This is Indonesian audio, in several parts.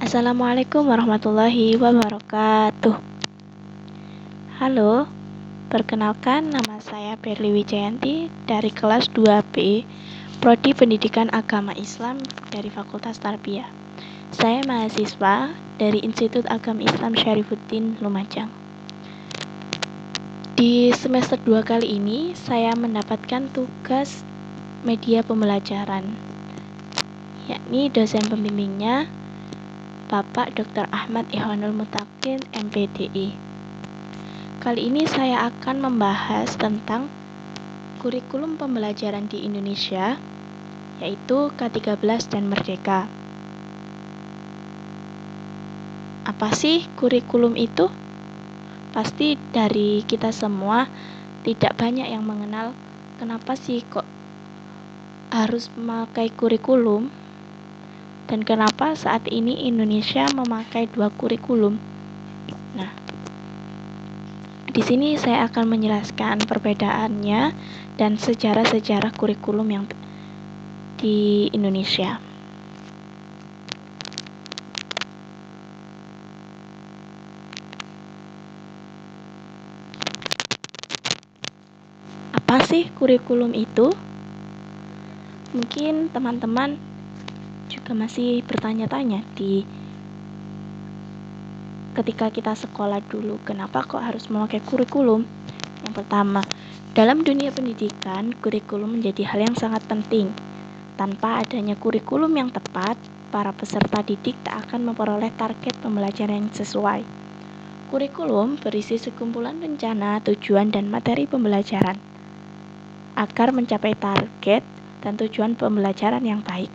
Assalamualaikum warahmatullahi wabarakatuh. Halo, perkenalkan nama saya Perli Wijayanti dari kelas 2B, Prodi Pendidikan Agama Islam dari Fakultas Tarbiyah. Saya mahasiswa dari Institut Agama Islam Syarifuddin Lumajang. Di semester 2 kali ini, saya mendapatkan tugas media pembelajaran, yakni dosen pembimbingnya Bapak Dr. Ahmad Ihwanul Mutakin, MPDI. Kali ini saya akan membahas tentang kurikulum pembelajaran di Indonesia, yaitu K13 dan Merdeka. Apa sih kurikulum itu? Pasti dari kita semua tidak banyak yang mengenal kenapa sih kok harus memakai kurikulum dan kenapa saat ini Indonesia memakai 2 kurikulum. Nah, di sini saya akan menjelaskan perbedaannya dan sejarah-sejarah kurikulum yang di Indonesia. Apa sih kurikulum itu? Mungkin teman-teman juga masih bertanya-tanya ketika kita sekolah dulu, kenapa kok harus memakai kurikulum? Yang pertama, dalam dunia pendidikan, kurikulum menjadi hal yang sangat penting. Tanpa adanya kurikulum yang tepat, para peserta didik tak akan memperoleh target pembelajaran yang sesuai. Kurikulum berisi sekumpulan rencana, tujuan, dan materi pembelajaran agar mencapai target dan tujuan pembelajaran yang baik.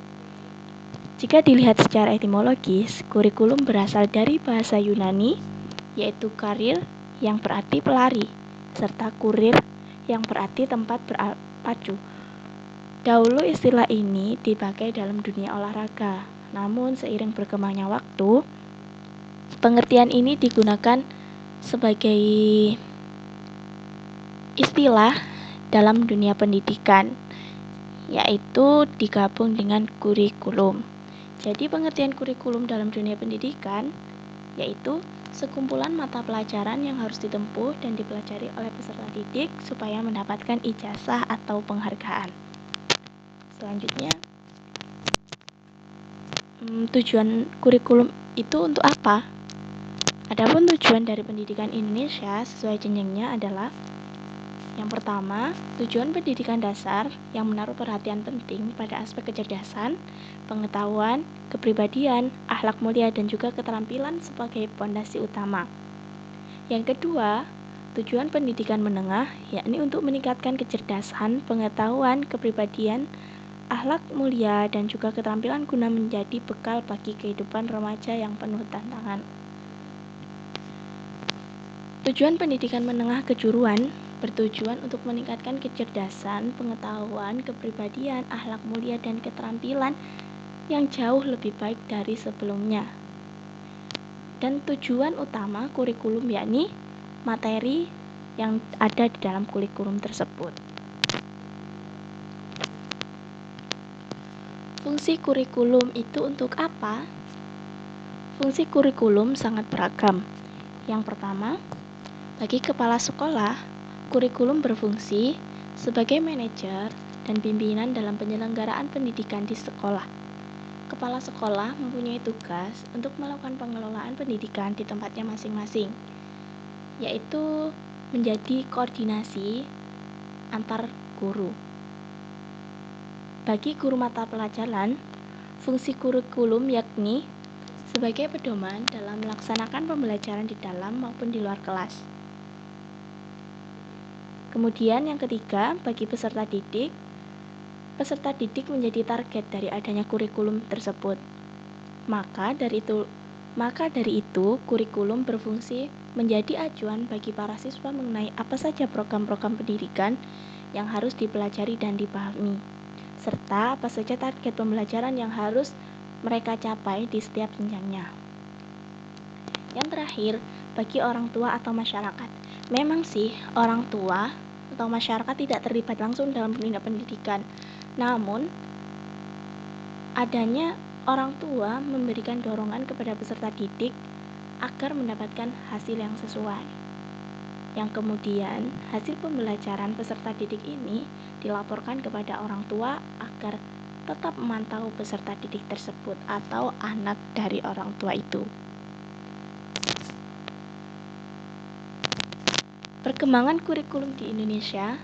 Jika dilihat secara etimologis, kurikulum berasal dari bahasa Yunani, yaitu karir yang berarti pelari, serta kurir yang berarti tempat berpacu. Dahulu istilah ini dipakai dalam dunia olahraga, namun seiring berkembangnya waktu, pengertian ini digunakan sebagai istilah dalam dunia pendidikan, yaitu digabung dengan kurikulum. Jadi pengertian kurikulum dalam dunia pendidikan yaitu sekumpulan mata pelajaran yang harus ditempuh dan dipelajari oleh peserta didik supaya mendapatkan ijazah atau penghargaan. Selanjutnya, tujuan kurikulum itu untuk apa? Adapun tujuan dari pendidikan Indonesia sesuai jenjangnya adalah yang pertama, tujuan pendidikan dasar yang menaruh perhatian penting pada aspek kecerdasan, pengetahuan, kepribadian, akhlak mulia, dan juga keterampilan sebagai pondasi utama. Yang kedua, tujuan pendidikan menengah yakni untuk meningkatkan kecerdasan, pengetahuan, kepribadian, akhlak mulia, dan juga keterampilan guna menjadi bekal bagi kehidupan remaja yang penuh tantangan. Tujuan pendidikan menengah kejuruan bertujuan untuk meningkatkan kecerdasan, pengetahuan, kepribadian, akhlak mulia, dan keterampilan yang jauh lebih baik dari sebelumnya. Dan tujuan utama kurikulum yakni materi yang ada di dalam kurikulum tersebut. Fungsi kurikulum itu untuk apa? Fungsi kurikulum sangat beragam. Yang pertama, bagi kepala sekolah, kurikulum berfungsi sebagai manajer dan pimpinan dalam penyelenggaraan pendidikan di sekolah. Kepala sekolah mempunyai tugas untuk melakukan pengelolaan pendidikan di tempatnya masing-masing, yaitu menjadi koordinasi antar guru. Bagi guru mata pelajaran, fungsi kurikulum yakni sebagai pedoman dalam melaksanakan pembelajaran di dalam maupun di luar kelas. Kemudian yang ketiga, bagi peserta didik menjadi target dari adanya kurikulum tersebut. Maka dari itu, kurikulum berfungsi menjadi acuan bagi para siswa mengenai apa saja program-program pendidikan yang harus dipelajari dan dipahami, serta apa saja target pembelajaran yang harus mereka capai di setiap jenjangnya. Yang terakhir, bagi orang tua atau masyarakat. Memang sih, orang tua atau masyarakat tidak terlibat langsung dalam dunia pendidikan. Namun, adanya orang tua memberikan dorongan kepada peserta didik agar mendapatkan hasil yang sesuai. Yang kemudian, hasil pembelajaran peserta didik ini dilaporkan kepada orang tua agar tetap memantau peserta didik tersebut atau anak dari orang tua itu. Perkembangan kurikulum di Indonesia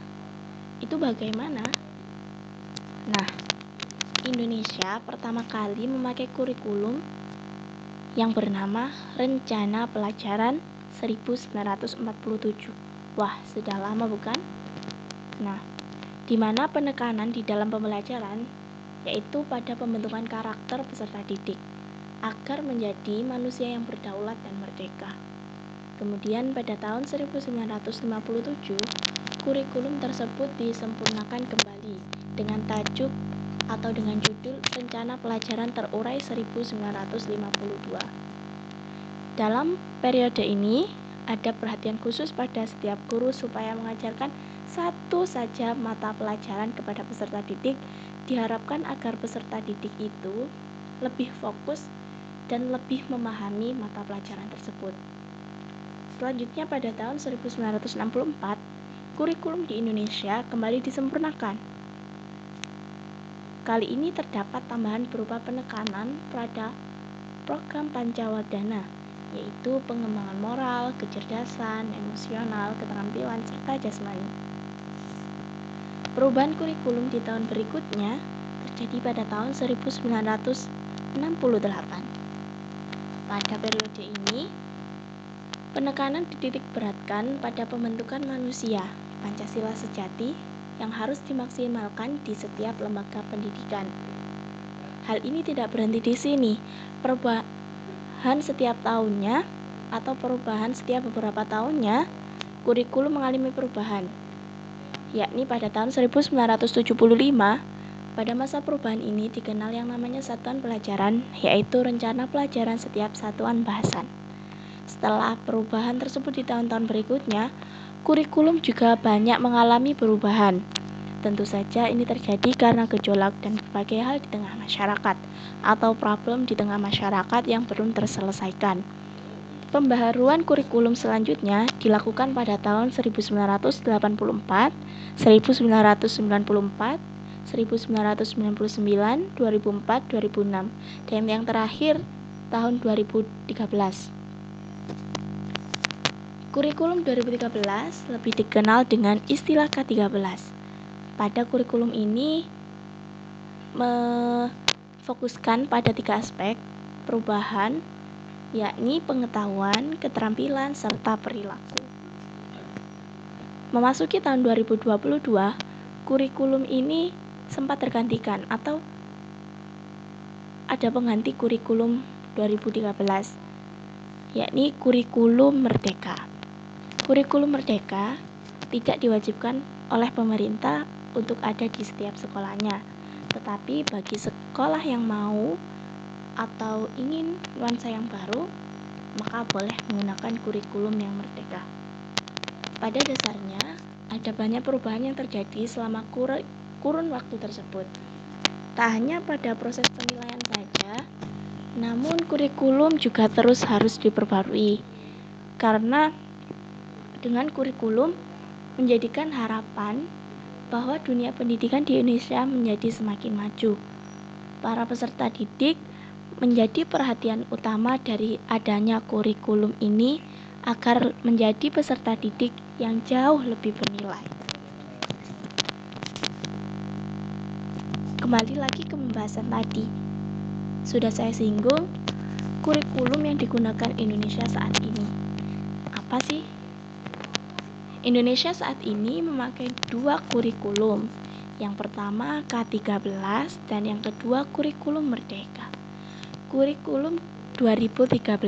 itu bagaimana? Nah, Indonesia pertama kali memakai kurikulum yang bernama Rencana Pelajaran 1947. Wah, sudah lama bukan? Nah, di mana penekanan di dalam pembelajaran yaitu pada pembentukan karakter peserta didik agar menjadi manusia yang berdaulat dan merdeka. Kemudian pada tahun 1957, kurikulum tersebut disempurnakan kembali dengan tajuk atau dengan judul Rencana Pelajaran Terurai 1952. Dalam periode ini, ada perhatian khusus pada setiap guru supaya mengajarkan satu saja mata pelajaran kepada peserta didik. Diharapkan agar peserta didik itu lebih fokus dan lebih memahami mata pelajaran tersebut. Selanjutnya pada tahun 1964, kurikulum di Indonesia kembali disempurnakan. Kali ini terdapat tambahan berupa penekanan pada program Pancawadana, yaitu pengembangan moral, kecerdasan, emosional, keterampilan, serta jasmani. Perubahan kurikulum di tahun berikutnya terjadi pada tahun 1968. Pada periode ini, penekanan dititik beratkan pada pembentukan manusia, Pancasila sejati, yang harus dimaksimalkan di setiap lembaga pendidikan. Hal ini tidak berhenti di sini. Perubahan setiap tahunnya atau perubahan setiap beberapa tahunnya, kurikulum mengalami perubahan, yakni pada tahun 1975. Pada masa perubahan ini dikenal yang namanya satuan pelajaran, yaitu rencana pelajaran setiap satuan bahasan. Setelah perubahan tersebut di tahun-tahun berikutnya, kurikulum juga banyak mengalami perubahan. Tentu saja ini terjadi karena gejolak dan berbagai hal di tengah masyarakat atau problem di tengah masyarakat yang belum terselesaikan. Pembaharuan kurikulum selanjutnya dilakukan pada tahun 1984, 1994, 1999, 2004, 2006, dan yang terakhir tahun 2013. Kurikulum 2013 lebih dikenal dengan istilah K13. Pada kurikulum ini memfokuskan pada 3 aspek perubahan, yakni pengetahuan, keterampilan, serta perilaku. Memasuki tahun 2022, kurikulum ini sempat tergantikan atau ada pengganti kurikulum 2013, yakni kurikulum merdeka. Kurikulum merdeka tidak diwajibkan oleh pemerintah untuk ada di setiap sekolahnya, tetapi bagi sekolah yang mau atau ingin nuansa yang baru, maka boleh menggunakan kurikulum yang merdeka. Pada dasarnya, ada banyak perubahan yang terjadi selama kurun waktu tersebut. Tak hanya pada proses penilaian saja, namun kurikulum juga terus harus diperbarui, karena dengan kurikulum menjadikan harapan bahwa dunia pendidikan di Indonesia menjadi semakin maju. Para peserta didik menjadi perhatian utama dari adanya kurikulum ini agar menjadi peserta didik yang jauh lebih bernilai. Kembali lagi ke pembahasan tadi. Sudah saya singgung kurikulum yang digunakan Indonesia saat ini. Apa sih? Indonesia saat ini memakai 2 kurikulum. Yang pertama K13 dan yang kedua kurikulum merdeka. Kurikulum 2013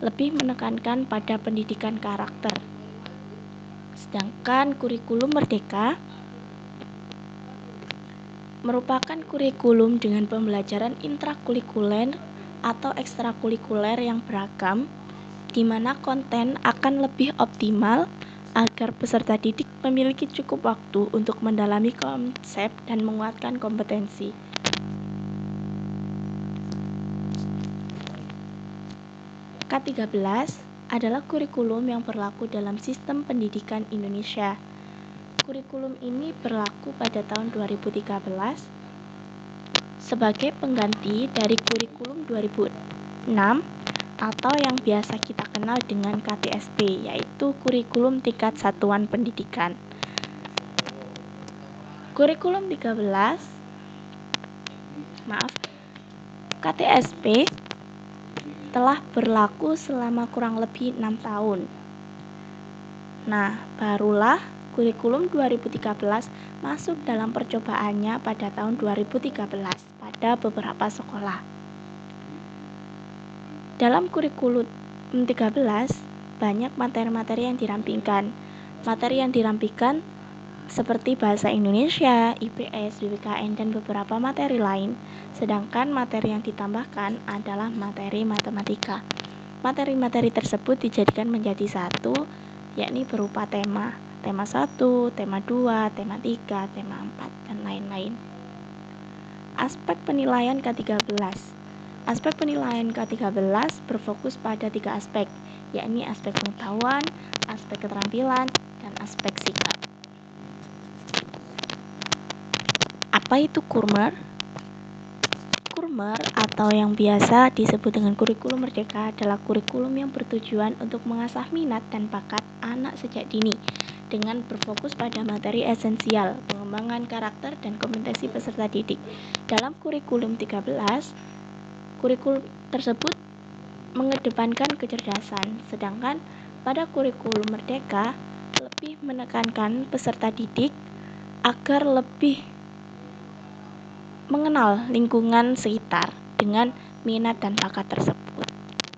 lebih menekankan pada pendidikan karakter. Sedangkan kurikulum merdeka merupakan kurikulum dengan pembelajaran intrakurikuler atau ekstrakurikuler yang beragam, di mana konten akan lebih optimal agar peserta didik memiliki cukup waktu untuk mendalami konsep dan menguatkan kompetensi. K13 adalah kurikulum yang berlaku dalam sistem pendidikan Indonesia. Kurikulum ini berlaku pada tahun 2013 sebagai pengganti dari kurikulum 2006 atau yang biasa kita kenal dengan KTSP, yaitu kurikulum tingkat satuan pendidikan. Kurikulum KTSP telah berlaku selama kurang lebih 6 tahun. Nah, barulah kurikulum 2013 masuk dalam percobaannya pada tahun 2013 pada beberapa sekolah. Dalam kurikulum 13 banyak materi-materi yang dirampingkan. Materi yang dirampingkan seperti bahasa Indonesia, IPS, BPKN, dan beberapa materi lain. Sedangkan materi yang ditambahkan adalah materi matematika. Materi-materi tersebut dijadikan menjadi satu, yakni berupa tema 1, tema 2, tema 3, tema 4, dan lain-lain. Aspek penilaian K13. Aspek penilaian K13 berfokus pada 3 aspek, yakni aspek pengetahuan, aspek keterampilan, dan aspek sikap. Apa itu Kurmer? Kurmer atau yang biasa disebut dengan kurikulum merdeka adalah kurikulum yang bertujuan untuk mengasah minat dan bakat anak sejak dini dengan berfokus pada materi esensial, pengembangan karakter, dan kompetensi peserta didik. Dalam kurikulum 13, kurikulum tersebut mengedepankan kecerdasan, sedangkan pada kurikulum merdeka lebih menekankan peserta didik agar lebih mengenal lingkungan sekitar dengan minat dan bakat tersebut.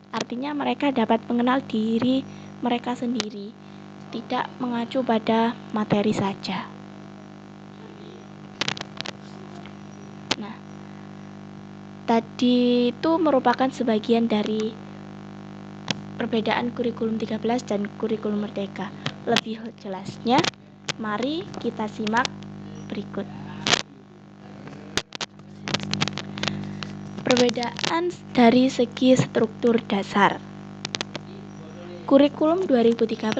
Artinya mereka dapat mengenal diri mereka sendiri, tidak mengacu pada materi saja. Nah, tadi itu merupakan sebagian dari perbedaan kurikulum 13 dan kurikulum merdeka. Lebih jelasnya, mari kita simak berikut. Perbedaan dari segi struktur dasar. Kurikulum 2013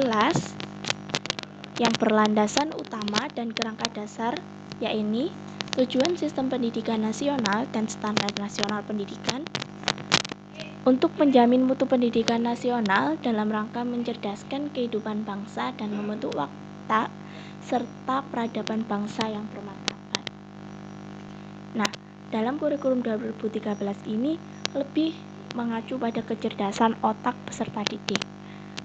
yang berlandasan utama dan kerangka dasar yakni tujuan sistem pendidikan nasional dan standar nasional pendidikan untuk menjamin mutu pendidikan nasional dalam rangka mencerdaskan kehidupan bangsa dan membentuk watak serta peradaban bangsa yang bermartabat. Nah, dalam kurikulum 2013 ini lebih mengacu pada kecerdasan otak peserta didik.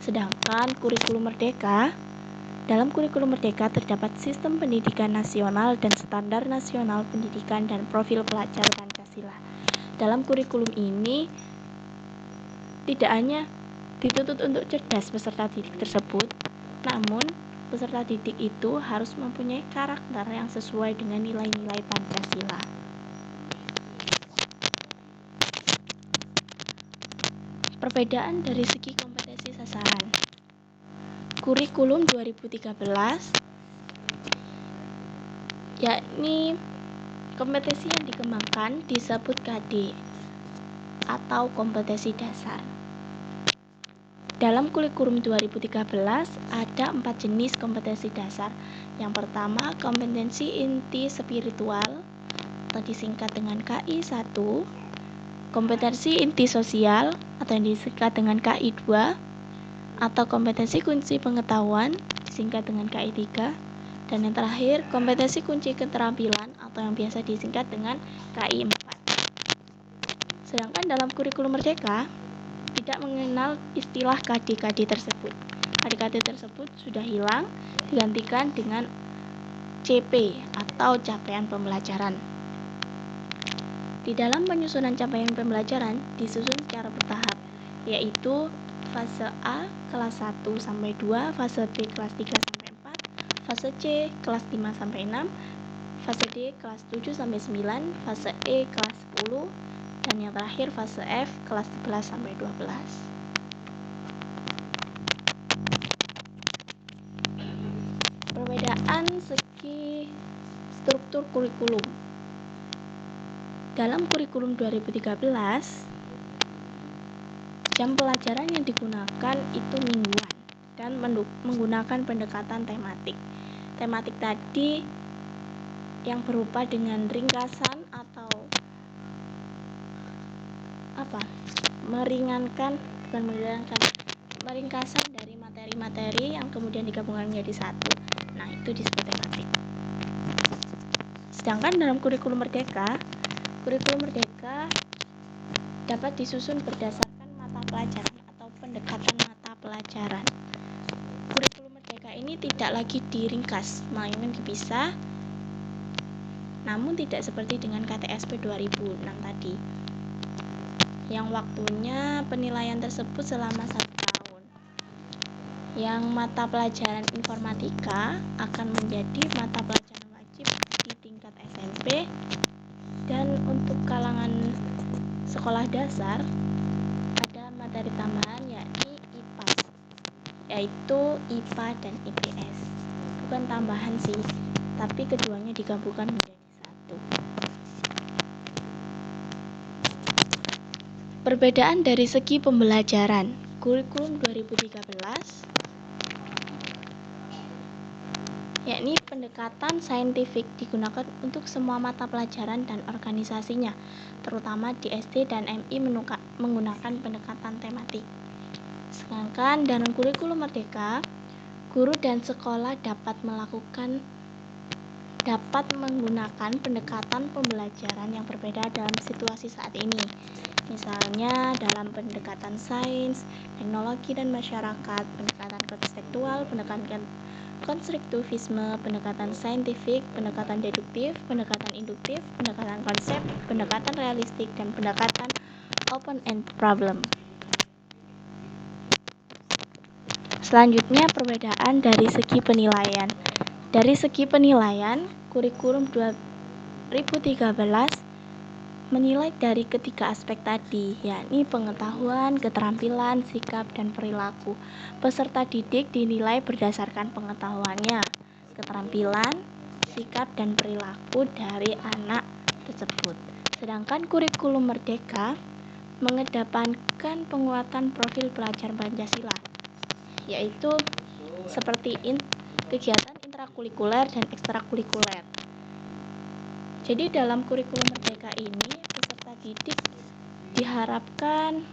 Sedangkan kurikulum merdeka, dalam kurikulum merdeka terdapat sistem pendidikan nasional dan standar nasional pendidikan dan profil pelajar Pancasila. Dalam kurikulum ini tidak hanya dituntut untuk cerdas peserta didik tersebut, namun peserta didik itu harus mempunyai karakter yang sesuai dengan nilai-nilai Pancasila. Perbedaan dari segi kompetensi sasaran. Kurikulum 2013 yakni kompetensi yang dikembangkan disebut KD atau kompetensi dasar. Dalam kurikulum 2013 ada 4 jenis kompetensi dasar. Yang pertama, kompetensi inti spiritual atau disingkat dengan KI1, kompetensi inti sosial atau yang disingkat dengan KI2, atau kompetensi kunci pengetahuan disingkat dengan KI3, dan yang terakhir kompetensi kunci keterampilan atau yang biasa disingkat dengan KI4. Sedangkan dalam kurikulum merdeka tidak mengenal istilah KD-KD tersebut. KD-KD tersebut sudah hilang, digantikan dengan CP atau capaian pembelajaran. Di dalam penyusunan capaian pembelajaran disusun secara bertahap, yaitu fase A kelas 1 sampai 2, fase B kelas 3 sampai 4, fase C kelas 5 sampai 6, fase D kelas 7 sampai 9, fase E kelas 10, dan yang terakhir fase F kelas 11 sampai 12. Perbedaan segi struktur kurikulum. Dalam kurikulum 2013 Jam pelajaran yang digunakan itu mingguan dan menggunakan pendekatan tematik. Tematik tadi yang berupa dengan ringkasan atau meringkasan dari materi-materi yang kemudian digabungkan menjadi satu. Nah, itu disebut tematik. Sedangkan dalam kurikulum merdeka dapat disusun berdasarkan mata pelajaran atau pendekatan mata pelajaran. Kurikulum merdeka ini tidak lagi diringkas, melainkan dipisah, namun tidak seperti dengan KTSP 2006 tadi, yang waktunya penilaian tersebut selama 1 tahun. Yang mata pelajaran informatika akan menjadi mata pelajaran wajib di tingkat SMP, dan untuk kalangan sekolah dasar ada materi tambahan yakni IPAS, yaitu IPA dan IPS. Bukan tambahan sih, tapi keduanya digabungkan menjadi satu. Perbedaan dari segi pembelajaran. Kurikulum 2013 yakni pendekatan saintifik digunakan untuk semua mata pelajaran dan organisasinya, terutama di SD dan MI menggunakan pendekatan tematik. Sedangkan dalam kurikulum merdeka, guru dan sekolah dapat menggunakan pendekatan pembelajaran yang berbeda dalam situasi saat ini. Misalnya dalam pendekatan sains, teknologi dan masyarakat, pendekatan konseptual, pendekatan konstruktivisme, pendekatan saintifik, pendekatan deduktif, pendekatan induktif, pendekatan konsep, pendekatan realistik, dan pendekatan open-end problem. Selanjutnya, perbedaan dari segi penilaian. Dari segi penilaian, kurikulum 2013 menilai dari ketiga aspek tadi, yakni pengetahuan, keterampilan, sikap, dan perilaku. Peserta didik dinilai berdasarkan pengetahuannya, keterampilan, sikap, dan perilaku dari anak tersebut. Sedangkan kurikulum merdeka mengedepankan penguatan profil pelajar Pancasila, yaitu seperti kegiatan intrakurikuler dan ekstrakurikuler. Jadi dalam kurikulum merdeka ini, peserta didik diharapkan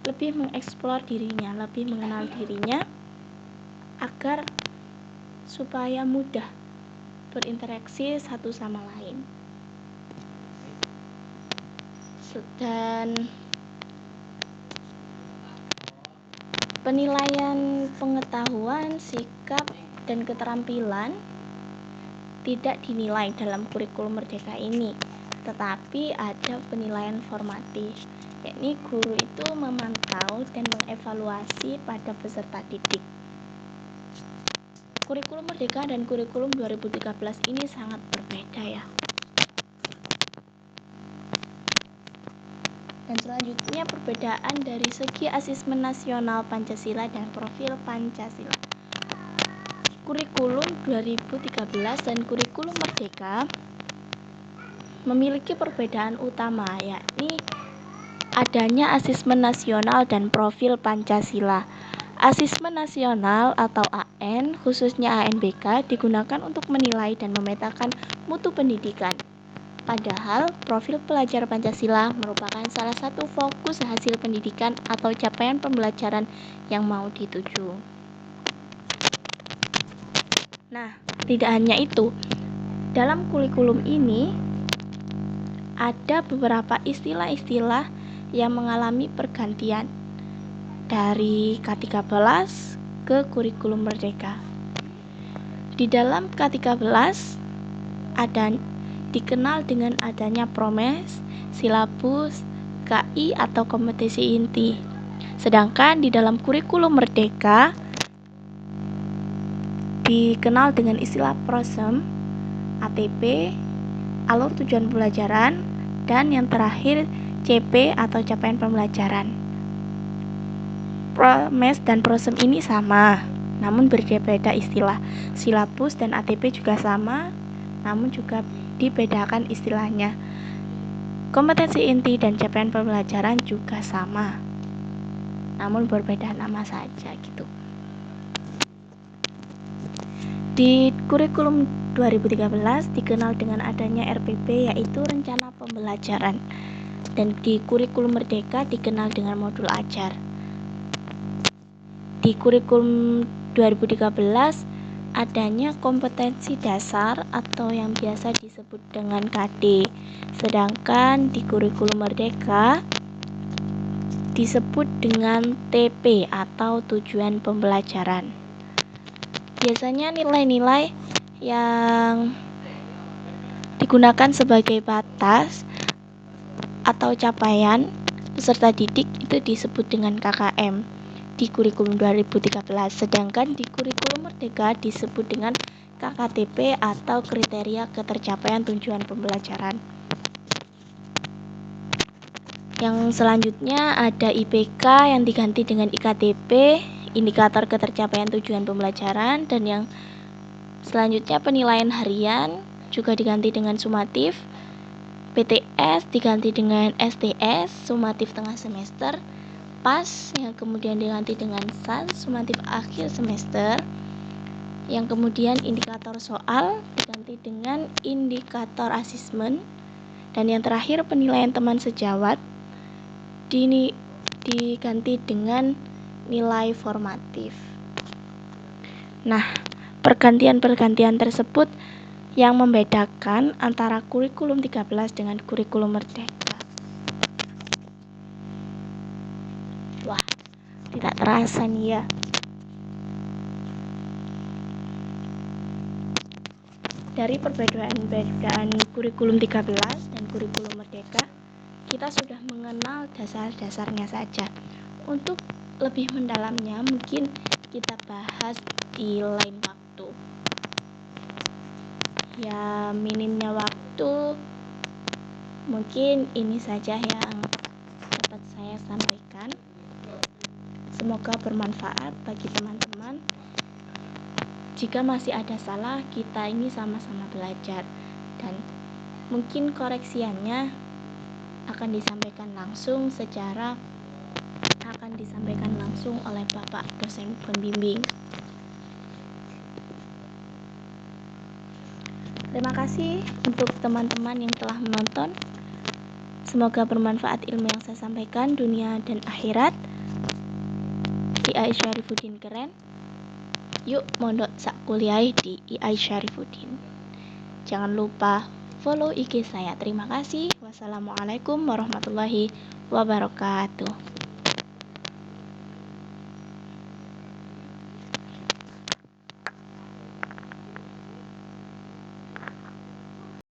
lebih mengeksplor dirinya, lebih mengenal dirinya, agar supaya mudah berinteraksi satu sama lain. Dan penilaian pengetahuan, sikap, dan keterampilan tidak dinilai dalam kurikulum merdeka ini, tetapi ada penilaian formatif, yakni guru itu memantau dan mengevaluasi pada peserta didik. Kurikulum merdeka dan kurikulum 2013 ini sangat berbeda ya. Dan selanjutnya perbedaan dari segi asesmen nasional Pancasila dan profil Pancasila. Kurikulum 2013 dan kurikulum merdeka memiliki perbedaan utama, yakni adanya asesmen nasional dan profil Pancasila. Asesmen nasional atau AN, khususnya ANBK, digunakan untuk menilai dan memetakan mutu pendidikan. Padahal profil pelajar Pancasila merupakan salah satu fokus hasil pendidikan atau capaian pembelajaran yang mau dituju. Nah, tidak hanya itu, dalam kurikulum ini ada beberapa istilah-istilah yang mengalami pergantian dari K13 ke kurikulum merdeka. Di dalam K13 ada dikenal dengan adanya promes, silabus, KI atau kompetensi inti. Sedangkan di dalam kurikulum merdeka dikenal dengan istilah prosem, ATP, alur tujuan pembelajaran, dan yang terakhir CP atau capaian pembelajaran. Promes dan prosem ini sama, namun berbeda istilah. Silabus dan ATP juga sama, namun juga dibedakan istilahnya. Kompetensi inti dan capaian pembelajaran juga sama. namun berbeda nama saja gitu. Di kurikulum 2013 dikenal dengan adanya RPP, yaitu rencana pembelajaran, dan di kurikulum Merdeka dikenal dengan modul ajar. Di kurikulum 2013 adanya kompetensi dasar atau yang biasa disebut dengan KD, sedangkan di kurikulum Merdeka disebut dengan TP atau tujuan pembelajaran. Biasanya nilai-nilai yang digunakan sebagai batas atau capaian peserta didik itu disebut dengan KKM di kurikulum 2013, sedangkan di kurikulum Merdeka disebut dengan KKTP atau kriteria ketercapaian tujuan pembelajaran. Yang selanjutnya ada IPK yang diganti dengan IKTP, indikator ketercapaian tujuan pembelajaran, dan yang selanjutnya penilaian harian juga diganti dengan sumatif, PTS diganti dengan STS, sumatif tengah semester, PAS yang kemudian diganti dengan SAS, sumatif akhir semester, yang kemudian indikator soal diganti dengan indikator asesmen, dan yang terakhir penilaian teman sejawat diganti dengan nilai formatif. Nah, pergantian-pergantian tersebut yang membedakan antara kurikulum 13 dengan kurikulum Merdeka. Wah, tidak terasa nih ya. Dari perbedaan kurikulum 13 dan kurikulum Merdeka, kita sudah mengenal dasar-dasarnya saja. Untuk lebih mendalamnya mungkin kita bahas di lain waktu. Ya, minimnya waktu mungkin ini saja yang dapat saya sampaikan. Semoga bermanfaat bagi teman-teman. Jika masih ada salah, kita ini sama-sama belajar, dan mungkin koreksiannya akan disampaikan langsung oleh Bapak dosen pembimbing. Terima kasih untuk teman-teman yang telah menonton. Semoga bermanfaat ilmu yang saya sampaikan, dunia dan akhirat. IAI Syarifuddin keren. Yuk mondok sak kuliah di IAI Syarifuddin. Jangan lupa follow IG saya. Terima kasih. Wassalamualaikum warahmatullahi wabarakatuh.